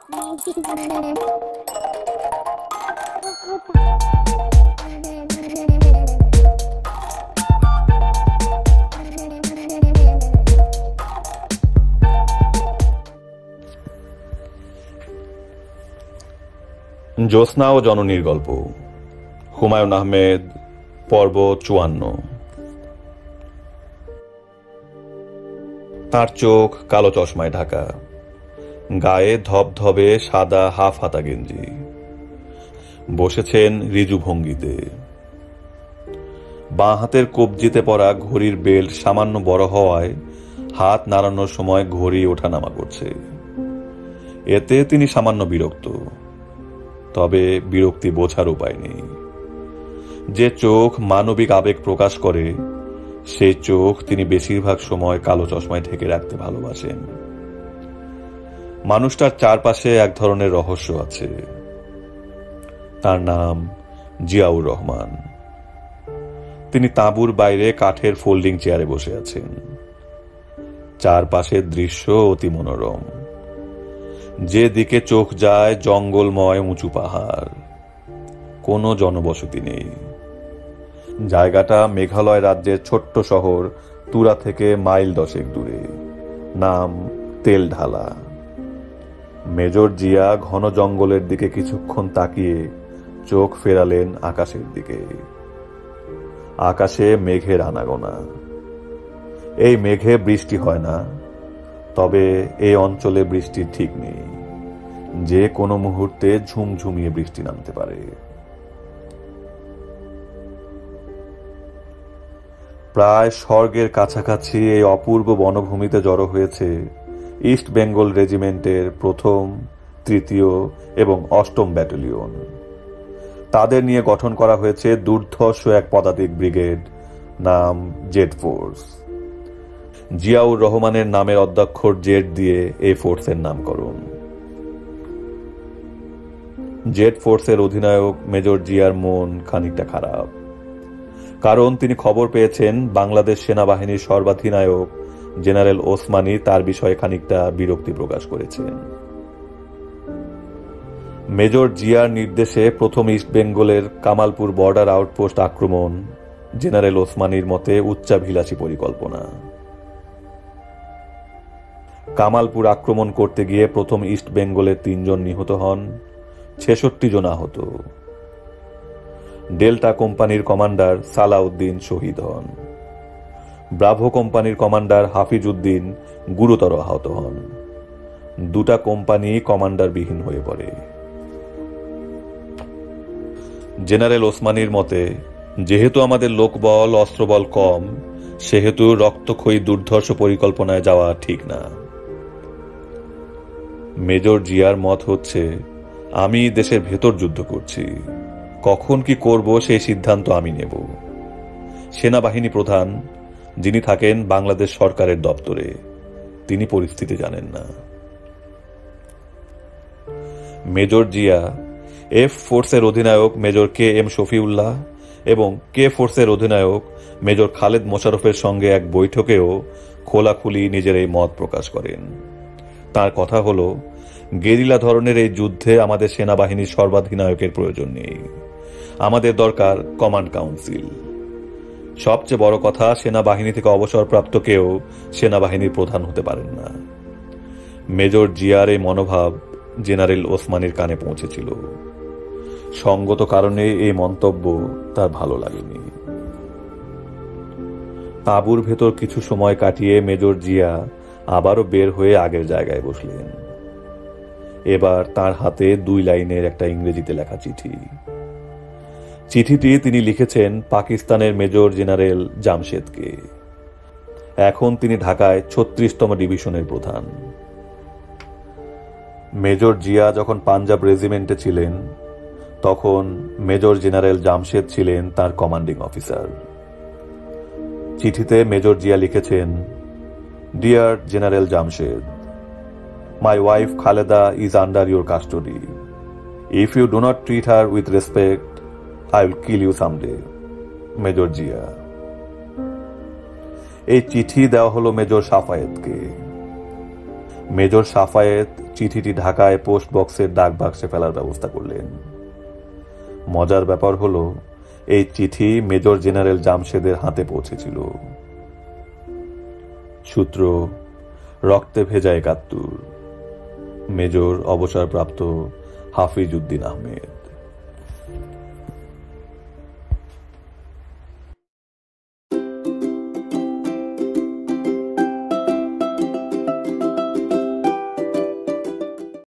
জ্যোৎস্না ও জননীর গল্প, হুমায়ুন আহমেদ, পর্ব 54। তার চোখ কালো চশমায় ঢাকা, গায়ে ধবধবে সাদা হাফ হাতা গেঞ্জি, বসেছেন ঋজু ভঙ্গিতে। বাঁ হাতের কবজিতে পড়া ঘড়ির বেল্ট সামান্য বড় হওয়ায় হাত নাড়ানোর সময় ঘড়ি ওঠানামা করছে। এতে তিনি সামান্য বিরক্ত, তবে বিরক্তি বোঝার উপায় নেই। যে চোখ মানবিক আবেগ প্রকাশ করে, সেই চোখ তিনি বেশিরভাগ সময় কালো চশমায় ঢেকে রাখতে ভালোবাসেন। মানুষটার চারপাশে এক ধরনের রহস্য আছে। তার নাম জিয়াউর রহমান। তিনি তাঁবুর বাইরে কাঠের ফোল্ডিং চেয়ারে বসে আছেন। চারপাশের দৃশ্য অতি মনোরম। যে দিকে চোখ যায় জঙ্গলময় উঁচু পাহাড়, কোনো জনবসতি নেই। জায়গাটা মেঘালয় রাজ্যের ছোট্ট শহর তুরা থেকে মাইল 10 দূরে। নাম তেলঢালা। মেজর জিয়া ঘন জঙ্গলের দিকে কিছুক্ষণ তাকিয়ে চোখ ফেরালেন আকাশের দিকে। আকাশে মেঘের আনাগোনা। এই মেঘে বৃষ্টি হয় না, তবে এই অঞ্চলে বৃষ্টির ঠিক নেই। যে কোনো মুহূর্তে ঝুমঝুমিয়ে বৃষ্টি নামতে পারে। প্রায় স্বর্গের কাছাকাছি এই অপূর্ব বনভূমিতে জড়ো হয়েছে ইস্ট বেঙ্গল রেজিমেন্টের 1ম, 3য় এবং 8ম ব্যাটালিয়ন। তাদের নিয়ে গঠন করা হয়েছে দুর্ধর্ষ এক পদাতিক ব্রিগেড, নাম জেড ফোর্স। জিয়াউর রহমানের নামের অধ্যক্ষর জেড দিয়ে এই ফোর্সের নামকরণ। জেড ফোর্সের অধিনায়ক মেজর জিয়ার মন খানিকটা খারাপ, কারণ তিনি খবর পেয়েছেন বাংলাদেশ সেনাবাহিনীর সর্বাধিনায়ক জেনারেল ওসমানী তার বিষয়ে খানিকটা বিরক্তি প্রকাশ করেছেন। মেজর জিয়ার নির্দেশে 1ম ইস্ট বেঙ্গলের কামালপুর বর্ডার আউটপোস্ট আক্রমণ জেনারেল ওসমানীর মতে উচ্চাভিলাষী পরিকল্পনা। কামালপুর আক্রমণ করতে গিয়ে 1ম ইস্ট বেঙ্গলের 3 জন নিহত হন, 66 জন আহত। ডেল্টা কোম্পানির কমান্ডার সালাউদ্দিন শহীদ হন। ব্রাভো কোম্পানির কমান্ডার হাফিজ উদ্দিন গুরুতর আহত হন। 2টা কোম্পানি কমান্ডারবিহীন হয়ে পড়ে। জেনারেল ওসমানীর মতে, যেহেতু আমাদের লোকবল অস্ত্রবল কম, সেহেতু রক্তক্ষয়ী দুর্ধর্ষ পরিকল্পনায় যাওয়া ঠিক না। মেজর জিয়ার মত হচ্ছে, আমি দেশের ভেতর যুদ্ধ করছি, কখন কি করব সেই সিদ্ধান্ত আমি নেব। সেনাবাহিনী প্রধান, যিনি থাকেন বাংলাদেশ সরকারের দপ্তরে, তিনি পরিস্থিতি জানেন না। মেজর জিয়া এফ ফোর্সের অধিনায়ক মেজর কে এম শফিউল্লাহ এবং কে ফোর্সের অধিনায়ক মেজর খালেদ মোশাররফের সঙ্গে এক বৈঠকেও খোলাখুলি নিজের এই মত প্রকাশ করেন। তার কথা হলো, গেরিলা ধরনের এই যুদ্ধে আমাদের সেনাবাহিনীর সর্বাধিনায়কের প্রয়োজন নেই। আমাদের দরকার কমান্ড কাউন্সিল। সবচেয়ে বড় কথা, সেনাবাহিনী থেকে অবসরপ্রাপ্ত কেউ সেনাবাহিনীর প্রধান হতে পারেন না। মেজর জিয়ার এই মনোভাব জেনারেল ওসমানীর কানে পৌঁছেছিল। সঙ্গত কারণে এই মন্তব্য তার ভালো লাগেনি। তাঁবুর ভেতর কিছু সময় কাটিয়ে মেজর জিয়া আবারও বের হয়ে আগের জায়গায় বসলেন। এবার তার হাতে 2 লাইনের একটা ইংরেজিতে লেখা চিঠি। চিঠিটি তিনি লিখেছেন পাকিস্তানের মেজর জেনারেল জামশেদকে। এখন তিনি ঢাকায় 36তম ডিভিশনের প্রধান। মেজর জিয়া যখন পাঞ্জাব রেজিমেন্টে ছিলেন, তখন মেজর জেনারেল জামশেদ ছিলেন তার কমান্ডিং অফিসার। চিঠিতে মেজর জিয়া লিখেছেন, dear general Jamshed, my wife Khaleda is under your custody. If you do not treat her with respect, I will kill you someday. Major Zia. এই চিঠি দেওয়া হলো মেজর সাফায়েতকে। মেজর সাফায়েত চিঠিটি ঢাকায় পোস্ট বক্সের ডাক বাক্সে ফেলার ব্যবস্থা করলেন। মজার ব্যাপার হলো, এই চিঠি মেজর জেনারেল জামশেদের হাতে পৌঁছেছিল। সূত্র রক্তে ভেজা ৭১। মেজর অবসরপ্রাপ্ত হাফিজ উদ্দিন আহমেদ।